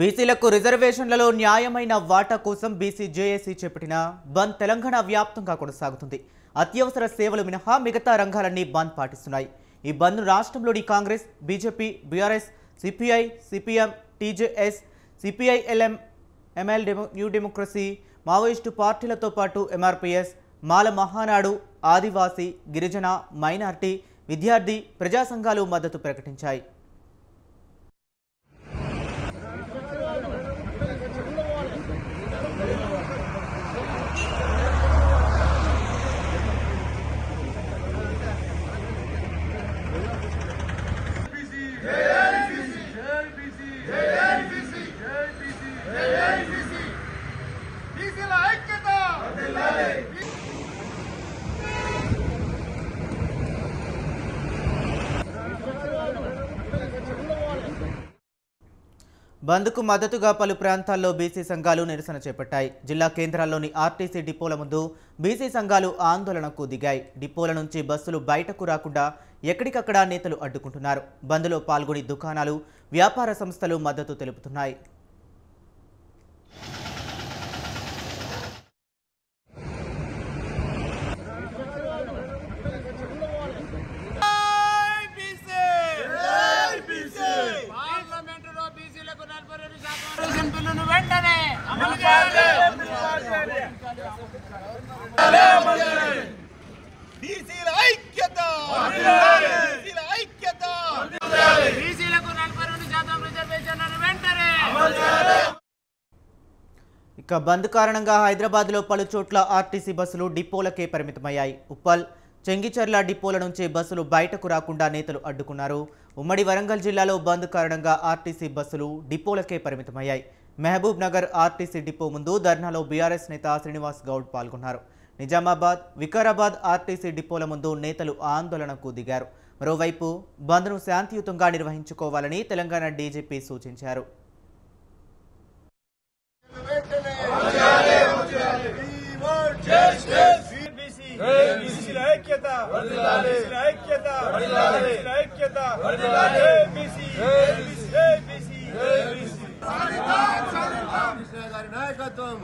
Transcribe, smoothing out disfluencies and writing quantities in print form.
బీసీలకు రిజర్వేషన్లలో న్యాయమైన వాటా కోసం బీసీ జేఏసీ చేపట్టిన బంద్ తెలంగాణ వ్యాప్తంగా కొనసాగుతుంది. అత్యవసర సేవలు మినహా మిగతా రంగాలన్నీ బంద్ పాటిస్తున్నాయి. ఈ బంద్ను రాష్ట్రంలోని Congress, BJP, BRS, CPI, CPM, TJS, CPILM, ML new democracy, Maoist పార్టీలతో పాటు ఎంఆర్పీఎస్, మాల మహానాడు, ఆదివాసీ, గిరిజన, మైనార్టీ, విద్యార్థి, ప్రజా సంఘాలు మద్దతు ప్రకటించాయి. బంద్కు మద్దతుగా పలు ప్రాంతాల్లో బీసీ సంఘాలు నిరసన చేపట్టాయి. జిల్లా కేంద్రాల్లోని ఆర్టీసీ డిపోల ముందు బీసీ సంఘాలు ఆందోళనకు దిగాయి. డిపోల నుంచి బస్సులు బయటకు రాకుండా ఎక్కడికక్కడ నేతలు అడ్డుకుంటున్నారు. బంద్లో పాల్గొని దుకాణాలు, వ్యాపార సంస్థలు మద్దతు తెలుపుతున్నాయి. ఇక బంద్ కారణంగా హైదరాబాద్లో పలు చోట్ల ఆర్టీసీ బస్సులు డిపోలకే పరిమితమయ్యాయి. ఉప్పల్, చెంగిచెర్ల డిపోల నుంచి బస్సులు బయటకు రాకుండా నేతలు అడ్డుకున్నారు. ఉమ్మడి వరంగల్ జిల్లాలో బంద్ కారణంగా ఆర్టీసీ బస్సులు డిపోలకే పరిమితమయ్యాయి. మహబూబ్ నగర్ ఆర్టీసీ డిపో ముందు ధర్నాలో బీఆర్ఎస్ నేత శ్రీనివాస్ గౌడ్ పాల్గొన్నారు. నిజామాబాద్, వికారాబాద్ ఆర్టీసీ డిపోల ముందు నేతలు ఆందోళనకు దిగారు. మరోవైపు బంద్ను శాంతియుతంగా నిర్వహించుకోవాలని తెలంగాణ డీజీపీ సూచించారు. నాయకత్వం